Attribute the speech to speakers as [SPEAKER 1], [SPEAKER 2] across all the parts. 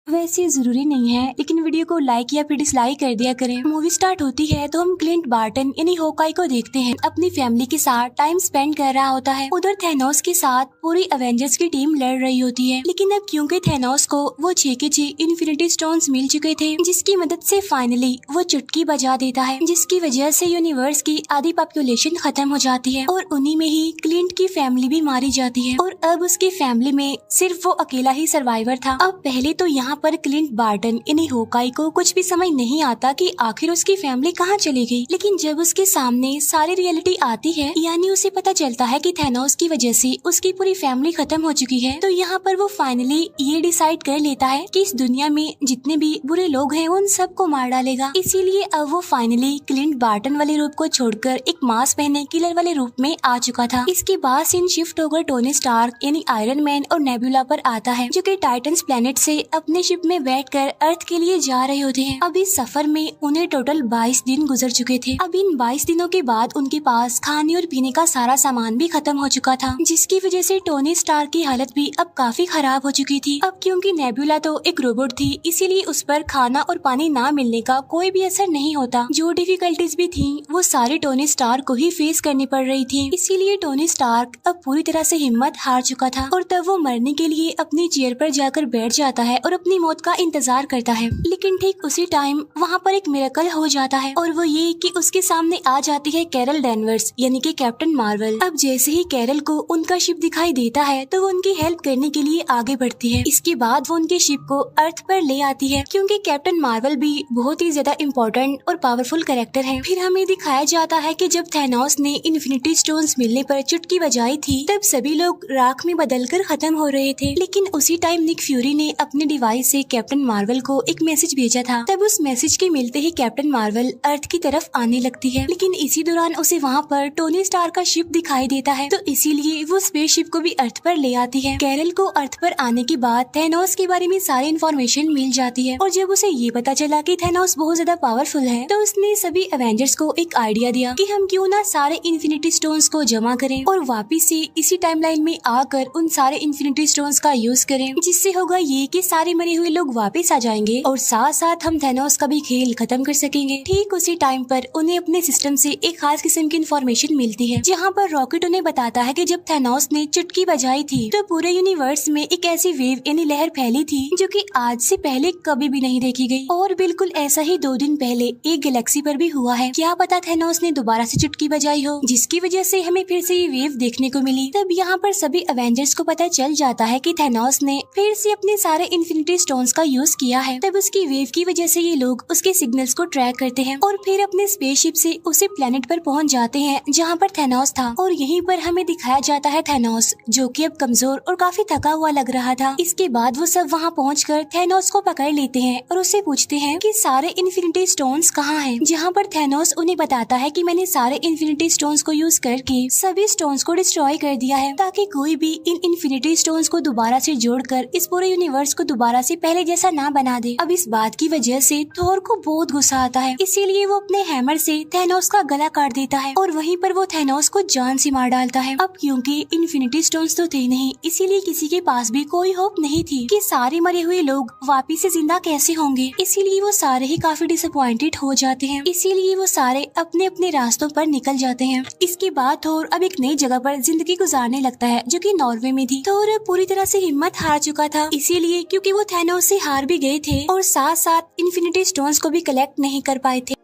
[SPEAKER 1] वैसे जरूरी नहीं है, लेकिन वीडियो को लाइक या फिर डिसलाइक कर दिया करें। मूवी स्टार्ट होती है तो हम क्लिंट बार्टन यानी होकाई को देखते हैं अपनी फैमिली के साथ टाइम स्पेंड कर रहा होता है। उधर थैनोस के साथ पूरी एवेंजर्स की टीम लड़ रही होती है, लेकिन अब क्योंकि थैनोस को वो 6 के 6 इन्फिनिटी स्टोन्स मिल चुके थे, जिसकी मदद से फाइनली वो चुटकी बजा देता है, जिसकी वजह से यूनिवर्स की आधी पॉपुलेशन खत्म हो जाती है और उन्हीं में ही क्लिंट की फैमिली भी मारी जाती है और अब उसकी फैमिली में सिर्फ वो अकेला ही सर्वाइवर था। अब पहले तो यहाँ पर क्लिंट बार्टन यानी होकाई को कुछ भी समझ नहीं आता कि आखिर उसकी फैमिली कहाँ चली गई, लेकिन जब उसके सामने सारी रियलिटी आती है, यानी उसे पता चलता है कि थैनोस की वजह से उसकी पूरी फैमिली खत्म हो चुकी है, तो यहाँ पर वो फाइनली ये डिसाइड कर लेता है कि इस दुनिया में जितने भी बुरे लोग हैं उन सबको मार डालेगा। इसीलिए अब वो फाइनली क्लिंट बार्टन वाले रूप को छोड़कर एक मास्क पहने किलर वाले रूप में आ चुका था। इसके बाद सीन शिफ्ट होकर टोनी स्टार्क यानी आयरन मैन और नेबुला पर आता है, जो कि टाइटन्स प्लेनेट से अपने शिप में बैठकर अर्थ के लिए जा रहे होते हैं। अब इस सफर में उन्हें टोटल 22 दिन गुजर चुके थे। अब इन 22 दिनों के बाद उनके पास खाने और पीने का सारा सामान भी खत्म हो चुका था, जिसकी वजह से टोनी स्टार्क की हालत भी अब काफी खराब हो चुकी थी। अब क्योंकि नेबुला तो एक रोबोट थी, इसीलिए उस पर खाना और पानी ना मिलने का कोई भी असर नहीं होता। जो डिफिकल्टीज भी थी वो सारी टोनी स्टार्क को ही फेस करनी पड़ रही थी। इसीलिए टोनी स्टार्क अब पूरी तरह से हिम्मत हार चुका था और तब वो मरने के लिए अपनी चेयर पर जाकर बैठ जाता है और अपनी मौत का इंतजार करता है। लेकिन ठीक उसी टाइम वहाँ पर एक मिरेकल हो जाता है, और वो ये कि उसके सामने आ जाती है कैरल डैनवर्स यानी कि कैप्टन मार्वल। अब जैसे ही कैरल को उनका शिप दिखाई देता है तो वो उनकी हेल्प करने के लिए आगे बढ़ती है। इसके बाद वो उनके शिप को अर्थ पर ले आती है, क्योंकि कैप्टन मार्वल भी बहुत ही ज्यादा इम्पोर्टेंट और पावरफुल कैरेक्टर है। फिर हमें दिखाया जाता है कि जब थैनोस ने इन्फिनिटी स्टोन्स मिलने पर चुटकी बजाई थी, तब सभी लोग राख में बदलकर खत्म हो रहे थे। लेकिन उसी टाइम निक फ्यूरी ने अपने डिवाइस से कैप्टन मार्वल को एक मैसेज भेजा था। तब उस मैसेज के मिलते ही कैप्टन मार्वल अर्थ की तरफ आने लगती है, लेकिन इसी दौरान उसे वहाँ पर टोनी स्टार का शिप दिखाई देता है, तो इसीलिए वो स्पेस शिप को भी अर्थ पर ले आती है। कैरल को अर्थ पर आने के बाद थैनोस के बारे में सारी इन्फॉर्मेशन मिल जाती है, और जब उसे ये पता चला कि थैनोस बहुत ज्यादा पावरफुल है, तो उसने सभी एवेंजर्स को एक आइडिया दिया कि हम क्यों ना सारे इन्फिनिटी स्टोन्स को जमा करें और वापिस से इसी टाइमलाइन में आकर उन सारे इन्फिनिटी स्टोन्स का यूज करें, जिससे होगा ये कि सारे मरे हुए लोग वापस आ जाएंगे और साथ साथ हम थैनोस का भी खेल खत्म कर सकेंगे। ठीक उसी टाइम पर उन्हें अपने सिस्टम से एक खास किस्म की इन्फॉर्मेशन मिलती है, जहाँ पर रॉकेट उन्हें बताता है कि जब थैनोस ने चुटकी बजाई थी तो पूरे यूनिवर्स में एक ऐसी वेव यानी लहर फैली थी जो कि आज से पहले कभी भी नहीं देखी गई, और बिल्कुल ऐसा ही 2 दिन पहले एक गैलेक्सी पर भी हुआ है। क्या पता थैनोस ने दोबारा से चुटकी बजाई हो, जिसकी वजह से हमें फिर से ये वेव देखने को मिली। तब यहाँ पर सभी एवेंजर्स को पता चल जाता है कि थैनोस ने फिर से अपने सारे इन्फिनिटी स्टोन्स का यूज किया है। तब उसकी वेव की वजह से ये लोग उसके सिग्नल्स को ट्रैक करते हैं और फिर अपने स्पेसशिप से उसी प्लेनेट पर पहुंच जाते हैं जहां पर थैनोस था, और यहीं पर हमें दिखाया जाता है थैनोस जो कि अब कमजोर और काफी थका हुआ लग रहा था। इसके बाद वो सब वहां पहुंचकर थैनोस को पकड़ लेते हैं और उससे पूछते हैं कि सारे इन्फिनिटी स्टोन्स कहाँ हैं, जहां पर थैनोस उन्हें बताता है कि मैंने सारे इन्फिनिटी स्टोन्स को यूज करके सभी स्टोन्स को डिस्ट्रॉय कर दिया है, ताकि कोई भी इन इन्फिनिटी स्टोन्स को दोबारा से जोड़कर इस पूरे यूनिवर्स को दोबारा से पहले जैसा ना बना दे। अब इस बात की वजह से थोर को बहुत गुस्सा आता है, इसीलिए वो अपने हैमर से थैनोस का गला काट देता है और वहीं पर वो थैनोस को जान से मार डालता है। अब क्योंकि इन्फिनिटी स्टोन्स तो थे नहीं, इसीलिए किसी के पास भी कोई होप नहीं थी कि सारे मरे हुए लोग वापिस से जिंदा कैसे होंगे, इसीलिए वो सारे ही काफी डिसअपॉइंटेड हो जाते हैं। इसीलिए वो सारे अपने अपने रास्तों पर निकल जाते हैं। इसके बाद थोर अब एक नई जगह पर जिंदगी गुजारने लगता है, जो कि नॉर्वे में थी। थोर पूरी तरह से हिम्मत हार चुका था, इसीलिए क्योंकि वो थैनोस से हार भी गए थे और साथ साथ इन्फिनिटी स्टोन्स को भी कलेक्ट नहीं कर पाए थे।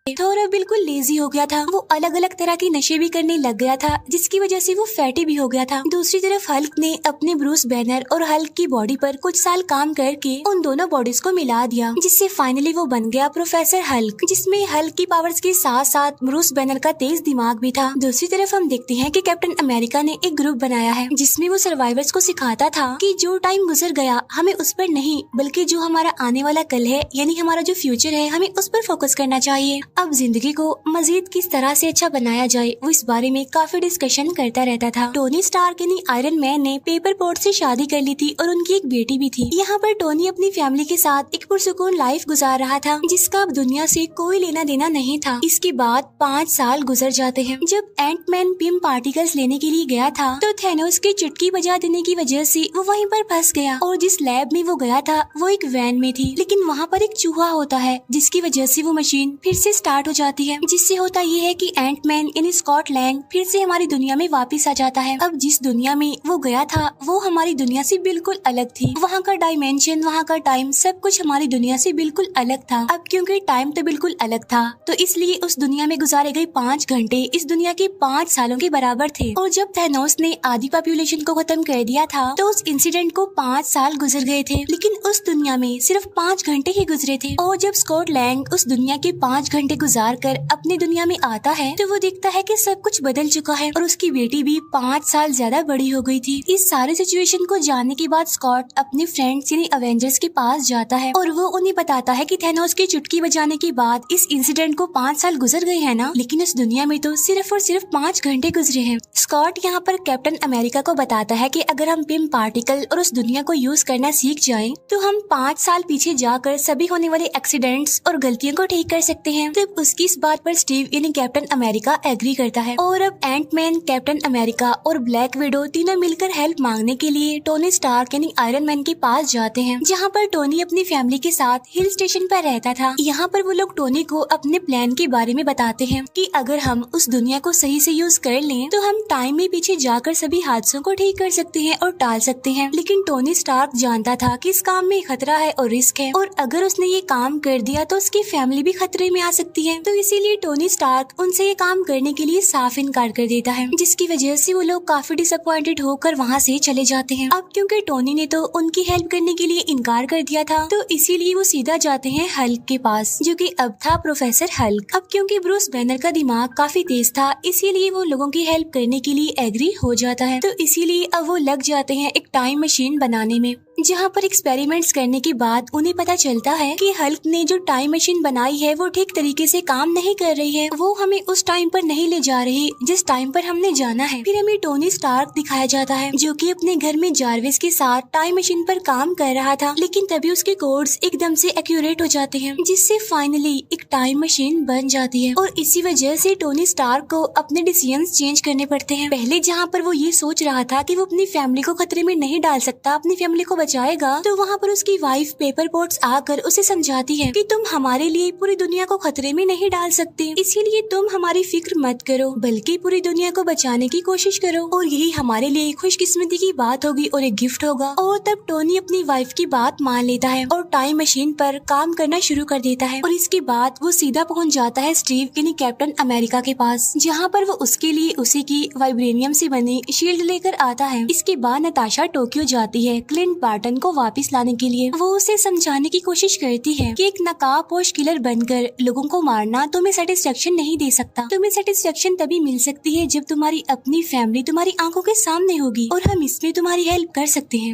[SPEAKER 1] थोर बिल्कुल लेजी हो गया था, वो अलग अलग तरह के नशे भी करने लग गया था, जिसकी वजह से वो फैटी भी हो गया था। दूसरी तरफ हल्क ने अपने ब्रूस बैनर और हल्क की बॉडी पर कुछ साल काम करके उन दोनों बॉडीज को मिला दिया, जिससे फाइनली वो बन गया प्रोफेसर हल्क, जिसमें हल्क की पावर्स के साथ साथ ब्रूस बैनर का तेज दिमाग भी था। दूसरी तरफ हम देखते हैं कि कैप्टन अमेरिका ने एक ग्रुप बनाया है, जिसमें वो सर्वाइवर्स को सिखाता था कि जो टाइम गुजर गया हमें उस पर नहीं, बल्कि जो हमारा आने वाला कल है यानी हमारा जो फ्यूचर है हमें उस पर फोकस करना चाहिए। अब जिंदगी जगह को मजीद किस तरह से अच्छा बनाया जाए, वो इस बारे में काफी डिस्कशन करता रहता था। टोनी स्टार्क यानी आयरन मैन ने पेपर पोर्ट से शादी कर ली थी और उनकी एक बेटी भी थी। यहाँ पर टोनी अपनी फैमिली के साथ एक पुरसुकून लाइफ गुजार रहा था, जिसका अब दुनिया से कोई लेना देना नहीं था। इसके बाद 5 साल गुजर जाते हैं। जब एंट मैन पिम पार्टिकल्स लेने के लिए गया था तो थैनोस की चुटकी बजा देने की वजह से वो वहीं पर फंस गया, और जिस लैब में वो गया था वो एक वैन में थी, लेकिन वहाँ पर एक चूहा होता है जिसकी वजह से वो मशीन फिर से स्टार्ट हो जाती है। जिससे होता ये है कि एंट मैन यानी स्कॉट लैंग फिर से हमारी दुनिया में वापस आ जाता है। अब जिस दुनिया में वो गया था वो हमारी दुनिया से बिल्कुल अलग थी। वहाँ का डायमेंशन, वहाँ का टाइम, सब कुछ हमारी दुनिया से बिल्कुल अलग था। अब क्योंकि टाइम तो बिल्कुल अलग था तो इसलिए उस दुनिया में गुजारे गए 5 घंटे इस दुनिया के 5 सालों के बराबर थे। और जब थैनोस ने आधी पॉपुलेशन को खत्म कर दिया था तो उस इंसिडेंट को 5 साल गुजर गए थे, लेकिन उस दुनिया में सिर्फ 5 घंटे ही गुजरे थे। और जब स्कॉट लैंग उस दुनिया के 5 घंटे गुजार कर अपनी दुनिया में आता है तो वो देखता है कि सब कुछ बदल चुका है और उसकी बेटी भी 5 साल ज्यादा बड़ी हो गई थी। इस सारे सिचुएशन को जानने के बाद स्कॉट अपने फ्रेंड्स यानी अवेंजर्स के पास जाता है और वो उन्हें बताता है कि थैनोस की चुटकी बजाने के बाद इस इंसिडेंट को 5 साल गुजर गए हैं ना, लेकिन उस दुनिया में तो सिर्फ और सिर्फ 5 घंटे गुजरे हैं। स्कॉट यहाँ पर कैप्टन अमेरिका को बताता है कि अगर हम पिम पार्टिकल और उस दुनिया को यूज करना सीख जाएं, तो हम 5 साल पीछे जाकर सभी होने वाले एक्सीडेंट्स और गलतियों को ठीक कर सकते हैं। तब उसकी इस बात पर स्टीव यानी कैप्टन अमेरिका एग्री करता है और अब एंट मैन, कैप्टन अमेरिका और ब्लैक विडो तीनों मिलकर हेल्प मांगने के लिए टोनी स्टार्क यानी आयरन मैन के पास जाते हैं, जहाँ पर टोनी अपनी फैमिली के साथ हिल स्टेशन पर रहता था। यहाँ पर वो लोग टोनी को अपने प्लान के बारे में बताते हैं कि अगर हम उस दुनिया को सही से यूज कर लें तो हम टाइम में पीछे जाकर सभी हादसों को ठीक कर सकते हैं और टाल सकते हैं। लेकिन टोनी स्टार्क जानता था कि इस काम में खतरा है और रिस्क है, और अगर उसने ये काम कर दिया तो उसकी फैमिली भी खतरे में आ सकती है। तो इसीलिए टोनी स्टार्क उनसे ये काम करने के लिए साफ इनकार कर देता है, जिसकी वजह से वो लोग काफी डिसअपॉइंटेड होकर वहाँ से चले जाते हैं। अब क्योंकि टोनी ने तो उनकी हेल्प करने के लिए इनकार कर दिया था तो इसीलिए वो सीधा जाते हैं हल्क के पास, जो कि अब था प्रोफेसर हल्क। अब क्योंकि ब्रूस बैनर का दिमाग काफी तेज था इसीलिए वो लोगों की हेल्प करने के लिए एग्री हो जाता है। तो इसीलिए अब वो लग जाते हैं एक टाइम मशीन बनाने में, जहाँ पर एक्सपेरिमेंट्स करने के बाद उन्हें पता चलता है कि हल्क ने जो टाइम मशीन बनाई है वो ठीक तरीके से काम नहीं कर रही है, वो हमें उस टाइम पर नहीं ले जा रही जिस टाइम पर हमने जाना है। फिर हमें टोनी स्टार्क दिखाया जाता है जो कि अपने घर में जारविस के साथ टाइम मशीन पर काम कर रहा था, लेकिन तभी उसके कोड्स एकदम से एक्यूरेट हो जाते हैं, जिससे फाइनली एक टाइम मशीन बन जाती है। और इसी वजह से टोनी स्टार्क को अपने डिसीजंस चेंज करने पड़ते हैं। पहले जहाँ पर वो ये सोच रहा था कि वो अपनी फैमिली को खतरे में नहीं डाल सकता, अपनी फैमिली को बचाएगा, तो वहाँ पर उसकी वाइफ पेपर पोर्ट्स आकर उसे समझाती है कि तुम हमारे लिए पूरी दुनिया को खतरे में नहीं डाल सकते, इसीलिए तुम हमारी फिक्र मत करो बल्कि पूरी दुनिया को बचाने की कोशिश करो, और यही हमारे लिए खुशकिस्मती की बात होगी और एक गिफ्ट होगा। और तब टोनी अपनी वाइफ की बात मान लेता है और टाइम मशीन पर काम करना शुरू कर देता है। और इसके बाद वो सीधा पहुँच जाता है स्टीव यानी कैप्टन अमेरिका के पास, जहाँ पर वो उसके लिए उसी की वाइब्रेनियम से बनी शील्ड लेकर आता है। इसके बाद नताशा टोक्यो जाती है क्लिंट बार्टन को वापस लाने के लिए। वो उसे समझाने की कोशिश करती है कि एक नकाबपोश किलर बनकर लोगों को मारना तुम्हें सेटिस्फेक्शन नहीं दे सकता। तुम्हें सेटिस्फेक्शन तभी मिल सकती है जब तुम्हारी अपनी फैमिली तुम्हारी आंखों के सामने होगी, और हम इसमें तुम्हारी हेल्प कर सकते हैं।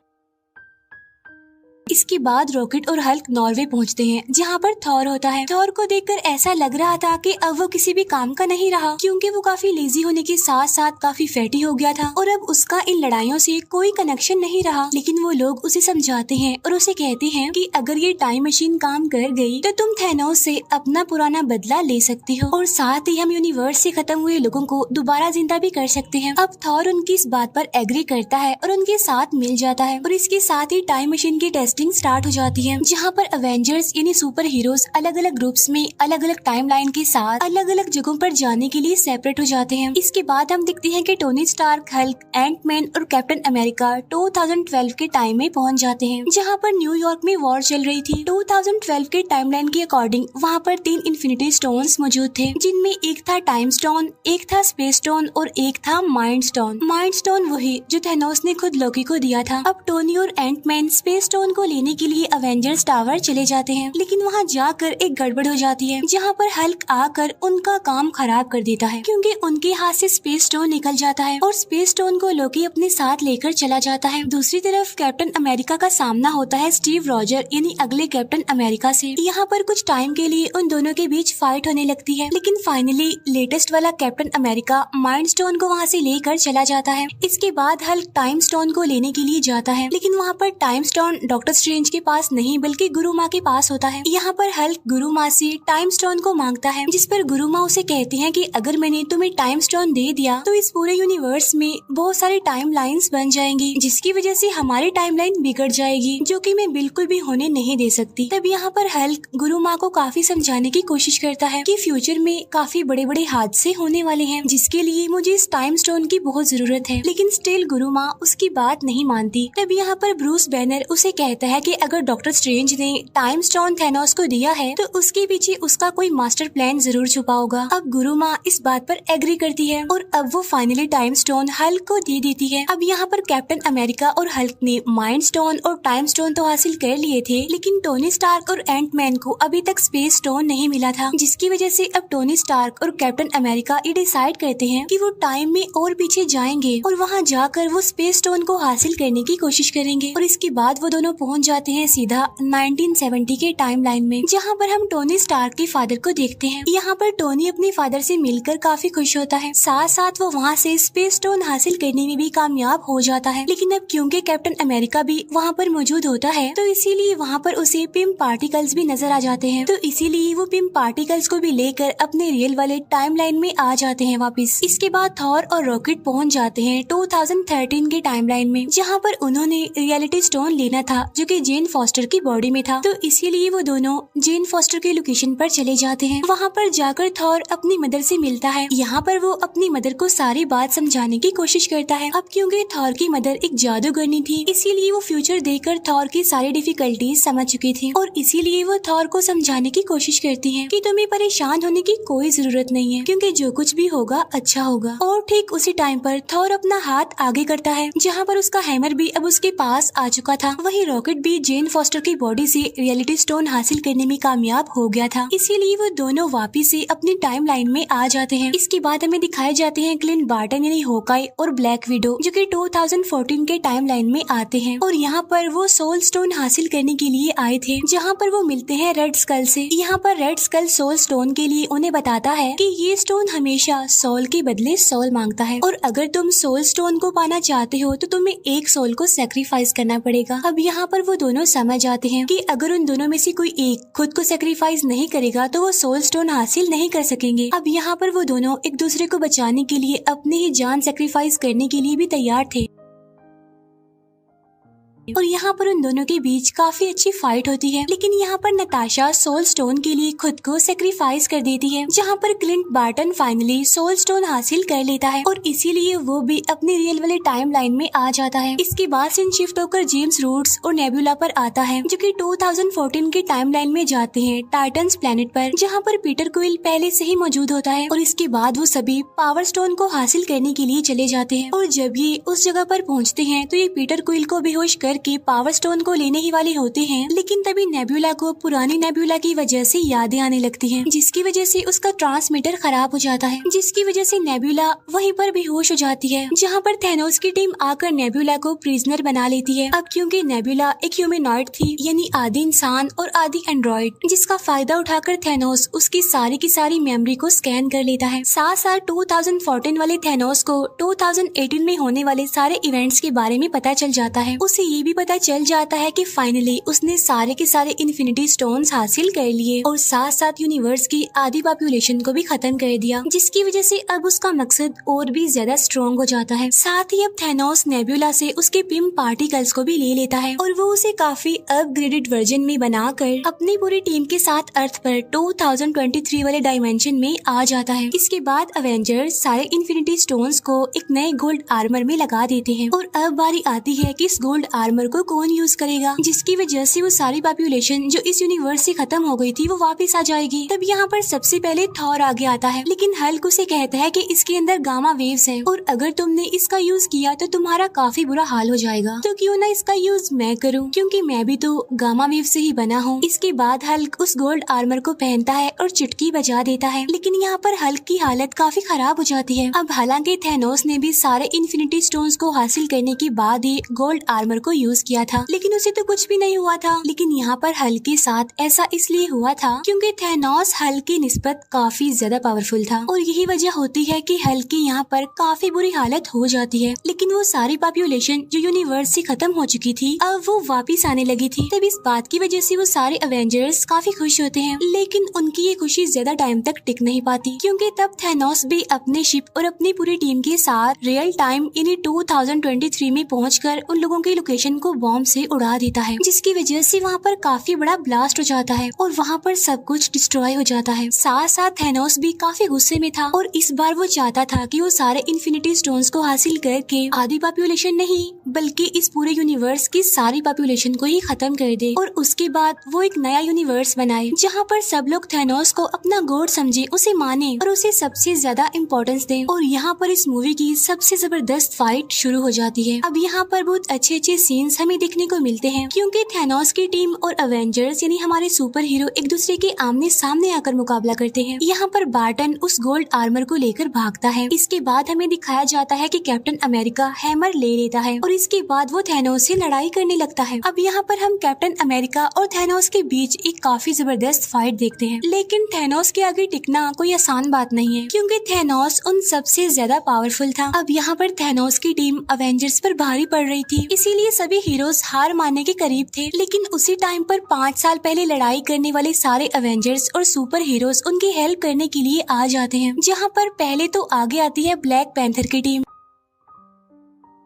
[SPEAKER 1] इसके बाद रॉकेट और हल्क नॉर्वे पहुंचते हैं, जहां पर थॉर होता है। थॉर को देखकर ऐसा लग रहा था कि अब वो किसी भी काम का नहीं रहा, क्योंकि वो काफी लेजी होने के साथ साथ काफी फैटी हो गया था और अब उसका इन लड़ाइयों से कोई कनेक्शन नहीं रहा। लेकिन वो लोग उसे समझाते हैं और उसे कहते हैं कि अगर ये टाइम मशीन काम कर गई तो तुम थैनोस से अपना पुराना बदला ले सकती हो, और साथ ही हम यूनिवर्स से खत्म हुए लोगों को दोबारा जिंदा भी कर सकते हैं। अब थॉर उनकी इस बात पर एग्री करता है और उनके साथ मिल जाता है, और इसके साथ ही टाइम मशीन की टेस्टिंग स्टार्ट हो जाती है, जहाँ पर अवेंजर्स यानी सुपर हीरोज अलग अलग ग्रुप्स में अलग अलग टाइमलाइन के साथ अलग अलग जगहों पर जाने के लिए सेपरेट हो जाते हैं। इसके बाद हम देखते हैं कि Tony Stark, Hulk, Ant Man और कैप्टन अमेरिका 2012 के टाइम में पहुंच जाते हैं, जहाँ पर न्यूयॉर्क में वॉर चल रही थी। 2012 के टाइमलाइन के अकॉर्डिंग वहाँ पर 3 इन्फिनिटी स्टोन्स मौजूद थे, जिनमें एक था टाइम स्टोन, एक था स्पेस स्टोन और एक था माइंड स्टोन। माइंड स्टोन वही जो थैनोस ने खुद लोकी को दिया था। अब टोनी और एंट मैन स्पेस स्टोन को लेने के लिए अवेंजर्स टावर चले जाते हैं, लेकिन वहाँ जाकर एक गड़बड़ हो जाती है, जहाँ पर हल्क आकर उनका काम खराब कर देता है, क्योंकि उनके हाथ से स्पेस स्टोन निकल जाता है और स्पेस स्टोन को लोकी अपने साथ लेकर चला जाता है। दूसरी तरफ कैप्टन अमेरिका का सामना होता है स्टीव रॉजर यानी अगले कैप्टन अमेरिका से। यहाँ पर कुछ टाइम के लिए उन दोनों के बीच फाइट होने लगती है, लेकिन फाइनली लेटेस्ट वाला कैप्टन अमेरिका माइंड स्टोन को वहाँ से लेकर चला जाता है। इसके बाद हल्क टाइम स्टोन को लेने के लिए जाता है, लेकिन वहाँ पर टाइम स्टोन डॉक्टर स्ट्रेंज के पास नहीं बल्कि गुरु माँ के पास होता है। यहाँ पर हल्क गुरु माँ से टाइम स्टोन को मांगता है, जिस पर गुरु माँ उसे कहती है कि अगर मैंने तुम्हें टाइम स्टोन दे दिया तो इस पूरे यूनिवर्स में बहुत सारी टाइम लाइन्स बन जाएंगी, जिसकी वजह से हमारी टाइम लाइन बिगड़ जाएगी, जो कि मैं बिल्कुल भी होने नहीं दे सकती। तब यहाँ पर हल्क गुरु माँ को काफी समझाने की कोशिश करता है कि फ्यूचर में काफी बड़े बड़े हादसे होने वाले हैं, जिसके लिए मुझे इस टाइम स्टोन की बहुत जरूरत है, लेकिन स्टिल गुरु माँ उसकी बात नहीं मानती। तब यहाँ पर ब्रूस बैनर उसे कहता है कि अगर डॉक्टर स्ट्रेंज ने टाइम स्टोन थैनोस को दिया है तो उसके पीछे उसका कोई मास्टर प्लान जरूर छुपा होगा। अब गुरु माँ इस बात पर एग्री करती है और अब वो फाइनली टाइम स्टोन हल्क को दे देती है। अब यहाँ पर कैप्टन अमेरिका और हल्क ने माइंड स्टोन और टाइम स्टोन तो हासिल कर लिए थे, लेकिन टोनी स्टार्क और एंट मैन को अभी तक स्पेस स्टोन नहीं मिला था, जिसकी वजह से अब टोनी स्टार्क और कैप्टन अमेरिका ये डिसाइड करते हैं कि वो टाइम में और पीछे जाएंगे और वहाँ जाकर वो स्पेस स्टोन को हासिल करने की कोशिश करेंगे। और इसके बाद वो दोनों पहुँच जाते हैं सीधा 1970 के टाइम लाइन में, जहाँ पर हम टोनी स्टार्क के फादर को देखते हैं। यहाँ पर टोनी अपने फादर से मिलकर काफी खुश होता है, साथ साथ वो वहाँ से स्पेस स्टोन हासिल करने में भी कामयाब हो जाता है। लेकिन अब क्योंकि कैप्टन अमेरिका भी वहाँ पर मौजूद होता है तो इसीलिए वहाँ पर उसे पिम पार्टिकल्स भी नजर आ जाते हैं, तो इसीलिए वो पिम पार्टिकल्स को भी लेकर अपने रियल वाले टाइम लाइन में आ जाते हैं वापस। इसके बाद थॉर और रॉकेट पहुँच जाते हैं 2013 के टाइम लाइन में, जहाँ पर उन्होंने रियलिटी स्टोन लेना था जो कि जेन फॉस्टर की बॉडी में था, तो इसीलिए वो दोनों जेन फॉस्टर के लोकेशन पर चले जाते हैं। वहाँ पर जाकर थॉर अपनी मदर से मिलता है। यहाँ पर वो अपनी मदर को सारी बात समझाने की कोशिश करता है। अब क्योंकि थॉर की मदर एक जादूगरनी थी, इसीलिए वो फ्यूचर देखकर थॉर की सारी डिफिकल्टीज समझ चुकी थी और इसीलिए वो थॉर को समझाने की कोशिश करती है कि तुम्हें परेशान होने की कोई जरूरत नहीं है, क्योंकि जो कुछ भी होगा अच्छा होगा। और ठीक उसी टाइम पर थॉर अपना हाथ आगे करता है, जहाँ पर उसका हैमर भी अब उसके पास आ चुका था। वही रॉकेट भी जेन फॉस्टर की बॉडी से रियलिटी स्टोन हासिल करने में कामयाब हो गया था, इसीलिए वो दोनों वापिस से अपनी टाइम लाइन में आ जाते हैं। इसके बाद हमें दिखाए जाते हैं क्लिंट बार्टन यानी हॉकाई और ब्लैक विडो, जो कि 2014 के टाइम लाइन में आते हैं और यहाँ पर वो सोल स्टोन हासिल करने के लिए आए थे, जहाँ पर वो मिलते हैं रेड स्कल से। यहाँ पर रेड स्कल सोल स्टोन के लिए उन्हें बताता है कि ये स्टोन हमेशा सोल के बदले सोल मांगता है और अगर तुम सोल स्टोन को पाना चाहते हो तो तुम्हें एक सोल को सेक्रीफाइस करना पड़ेगा। अब यहाँ पर वो दोनों समझ जाते हैं कि अगर उन दोनों में से कोई एक खुद को सेक्रीफाइस नहीं करेगा तो वो सोल स्टोन हासिल नहीं कर सकेंगे। अब यहाँ पर वो दोनों एक दूसरे को बचाने के लिए अपनी ही जान सेक्रीफाइस करने के लिए भी तैयार थे और यहाँ पर उन दोनों के बीच काफी अच्छी फाइट होती है। लेकिन यहाँ पर नताशा सोल स्टोन के लिए खुद को सेक्रीफाइस कर देती है, जहाँ पर Clint Barton finally soul stone हासिल कर लेता है और इसीलिए वो भी अपने रियल वाले टाइम लाइन में आ जाता है। इसके बाद सीन शिफ्ट होकर जेम्स रूट्स और नेबुला पर आता है, जो कि 2014 के टाइम लाइन में जाते हैं टाइटन्स प्लेनेट पर, जहाँ पर पीटर क्विल पहले से ही मौजूद होता है और इसके बाद वो सभी पावर स्टोन को हासिल करने के लिए चले जाते हैं। और जब ये उस जगह पर पहुँचते हैं तो ये पीटर क्विल को बेहोश कर के पावर स्टोन को लेने ही वाले होते हैं, लेकिन तभी नेबुला को पुरानी नेबुला की वजह से यादें आने लगती हैं, जिसकी वजह से उसका ट्रांसमीटर खराब हो जाता है, जिसकी वजह से नेबुला वहीं पर बेहोश हो जाती है, जहां पर थैनोस की टीम आकर नेबुला को प्रिजनर बना लेती है। अब क्योंकि नेबुला एक ह्यूमनॉइड थी यानी आधी इंसान और आधी एंड्रॉइड, जिसका फायदा उठाकर थैनोस उसकी सारी की सारी मेमोरी को स्कैन कर लेता है। साथ साथ 2014 वाले थैनोस को 2018 में होने वाले सारे इवेंट्स के बारे में पता चल जाता है। उसे ये भी पता चल जाता है कि फाइनली उसने सारे के सारे इन्फिनिटी स्टोन्स हासिल कर लिए और साथ साथ यूनिवर्स की आधी पॉपुलेशन को भी खत्म कर दिया, जिसकी वजह से अब उसका मकसद और भी ज्यादा स्ट्रॉन्ग हो जाता है। साथ ही अब थैनोस नेबुला से उसके पिम पार्टिकल्स को भी ले लेता है और वो उसे काफी अपग्रेडेड वर्जन में बनाकर अपनी पूरी टीम के साथ अर्थ पर 2023 वाले डायमेंशन में आ जाता है। इसके बाद अवेंजर्स सारे इन्फिनिटी स्टोन्स को एक नए गोल्ड आर्मर में लगा देते हैं और अब बारी आती है कि इस गोल्ड आर्मर आर्मर को कौन यूज करेगा, जिसकी वजह से वो सारी पॉपुलेशन जो इस यूनिवर्स से खत्म हो गई थी वो वापस आ जाएगी। तब यहाँ पर सबसे पहले थॉर आगे आता है, लेकिन हल्क उसे कहता है कि इसके अंदर गामा वेव्स हैं और अगर तुमने इसका यूज किया तो तुम्हारा काफी बुरा हाल हो जाएगा, तो क्यों ना इसका यूज मैं करूँ, क्योंकि मैं भी तो गामा वेव से ही बना हूँ। इसके बाद हल्क उस गोल्ड आर्मर को पहनता है और चुटकी बजा देता है, लेकिन यहाँ पर हल्क की हालत काफी खराब हो जाती है। अब हालांकि थैनोस ने भी सारे इन्फिनिटी स्टोन्स को हासिल करने के बाद ही गोल्ड आर्मर को यूज किया था, लेकिन उसे तो कुछ भी नहीं हुआ था। लेकिन यहाँ पर हल्क के साथ ऐसा इसलिए हुआ था क्योंकि थैनोस हल्क की निस्बत काफी ज्यादा पावरफुल था और यही वजह होती है कि हल्क की यहाँ पर काफी बुरी हालत हो जाती है। लेकिन वो सारी पॉपुलेशन जो यूनिवर्स से खत्म हो चुकी थी अब वो वापिस आने लगी थी। तब इस बात की वजह से वो सारे अवेंजर्स काफी खुश होते हैं, लेकिन उनकी ये खुशी ज्यादा टाइम तक टिक नहीं पाती, क्योंकि तब थैनोस भी अपने शिप और अपनी पूरी टीम के साथ रियल टाइम यानी 2023 में पहुंचकर उन लोगों की लोकेशन को बॉम्ब से उड़ा देता है, जिसकी वजह से वहाँ पर काफी बड़ा ब्लास्ट हो जाता है और वहाँ पर सब कुछ डिस्ट्रॉय हो जाता है। साथ साथ थैनोस भी काफी गुस्से में था और इस बार वो चाहता था कि वो सारे इन्फिनिटी स्टोन्स को हासिल करके आधी पॉपुलेशन नहीं बल्कि इस पूरे यूनिवर्स की सारी पॉपुलेशन को ही खत्म कर दे और उसके बाद वो एक नया यूनिवर्स बनाए जहाँ पर सब लोग थैनोस को अपना गॉड समझे, उसे माने और उसे सबसे ज्यादा इम्पोर्टेंस दे। और यहाँ पर इस मूवी की सबसे जबरदस्त फाइट शुरू हो जाती है। अब यहाँ पर बहुत अच्छे अच्छे सीन्स हमें देखने को मिलते हैं, क्योंकि थैनोस की टीम और अवेंजर्स यानी हमारे सुपर हीरो एक दूसरे के आमने सामने आकर मुकाबला करते हैं। यहाँ पर बार्टन उस गोल्ड आर्मर को लेकर भागता है। इसके बाद हमें दिखाया जाता है कि कैप्टन अमेरिका हैमर ले लेता है और इसके बाद वो थैनोस से लड़ाई करने लगता है। अब यहाँ पर हम कैप्टन अमेरिका और थैनोस के बीच एक काफी जबरदस्त फाइट देखते हैं, लेकिन थैनोस के आगे टिकना कोई आसान बात नहीं है, क्योंकि थैनोस उन सबसे ज्यादा पावरफुल था। अब यहाँ पर थैनोस की टीम अवेंजर्स पर भारी पड़ रही थी, इसीलिए सभी हीरोज हार मानने के करीब थे। लेकिन उसी टाइम पर 5 साल पहले लड़ाई करने वाले सारे अवेंजर्स और सुपर हीरोज उनकी हेल्प करने के लिए आ जाते हैं, जहाँ पर पहले तो आगे आती है ब्लैक पैंथर की टीम।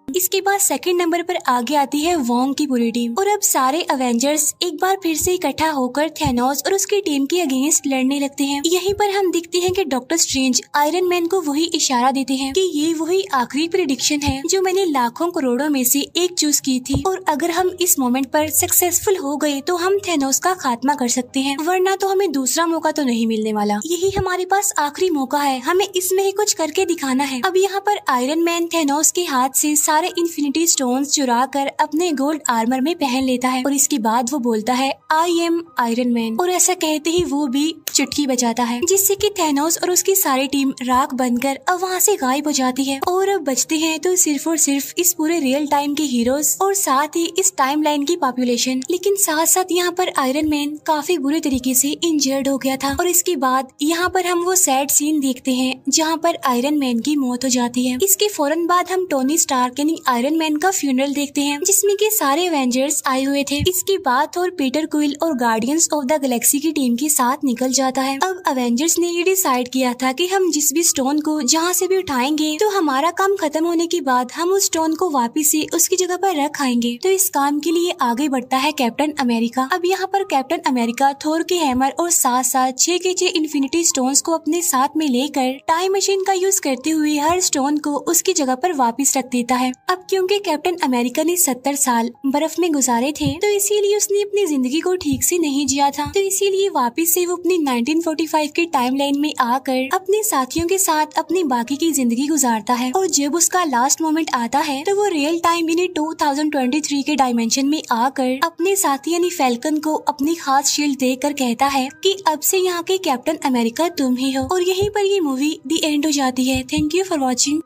[SPEAKER 1] इसके बाद सेकंड नंबर पर आगे आती है वोंग की पूरी टीम और अब सारे अवेंजर्स एक बार फिर से इकट्ठा होकर थैनोस और उसकी टीम के अगेंस्ट लड़ने लगते हैं। यहीं पर हम देखते हैं कि डॉक्टर स्ट्रेंज आयरन मैन को वही इशारा देते हैं कि ये वही आखिरी प्रेडिक्शन है जो मैंने लाखों करोड़ों में से एक चूज की थी और अगर हम इस मोमेंट पर सक्सेसफुल हो गए तो हम थैनोस का खात्मा कर सकते हैं, वरना तो हमें दूसरा मौका तो नहीं मिलने वाला। यही हमारे पास आखिरी मौका है, हमें इसमें ही कुछ करके दिखाना है। अब यहाँ पर आयरन मैन थैनोस के हाथ से सारे इन्फिनिटी स्टोन्स चुरा कर अपने गोल्ड आर्मर में पहन लेता है और इसके बाद वो बोलता है आई एम आयरन मैन और ऐसा कहते ही वो भी चुटकी बजाता है, जिससे कि थैनोस और उसकी सारी टीम राख बनकर अब वहाँ से गायब हो जाती है और अब बचते हैं तो सिर्फ और सिर्फ इस पूरे रियल टाइम के हीरोज और साथ ही इस टाइमलाइन की पॉपुलेशन। लेकिन साथ साथ यहाँ पर आयरन मैन काफी बुरे तरीके से इंजर्ड हो गया था और इसके बाद यहाँ पर हम वो सैड सीन देखते हैं जहाँ पर आयरन मैन की मौत हो जाती है। इसके फौरन बाद हम टोनी स्टार्क यानी आयरन मैन का फ्यूनरल देखते हैं, जिसमें के सारे एवेंजर्स आए हुए थे। इसके बाद थोर पीटर क्विल और गार्डियंस ऑफ द गैलेक्सी की टीम के साथ निकल जाता है। अब अवेंजर्स ने ये डिसाइड किया था कि हम जिस भी स्टोन को जहाँ से भी उठाएंगे तो हमारा काम खत्म होने के बाद हम उस स्टोन को वापिस से उसकी जगह पर रख आएंगे। तो इस काम के लिए आगे बढ़ता है कैप्टन अमेरिका। अब यहाँ पर कैप्टन अमेरिका थोर के हैमर और साथ साथ 6 के 6 इन्फिनिटी स्टोन्स को अपने साथ में लेकर टाइम मशीन का यूज करते हुए हर स्टोन को उसकी जगह पर वापिस रख देता है। अब क्योंकि कैप्टन अमेरिका ने 70 साल बर्फ में गुजारे थे तो इसीलिए उसने अपनी जिंदगी को ठीक से नहीं जिया था, तो इसीलिए वापस से वो अपनी 1945 के टाइमलाइन में आकर अपने साथियों के साथ अपनी बाकी की जिंदगी गुजारता है। और जब उसका लास्ट मोमेंट आता है तो वो रियल टाइम यानी 2023 के डायमेंशन में आकर अपने साथी यानी फैल्कन को अपनी खास शील्ड देकर कहता है कि अब से यहाँ के कैप्टन अमेरिका तुम ही हो। और यहीं पर ये मूवी दी एंड हो जाती है। Thank you for watching.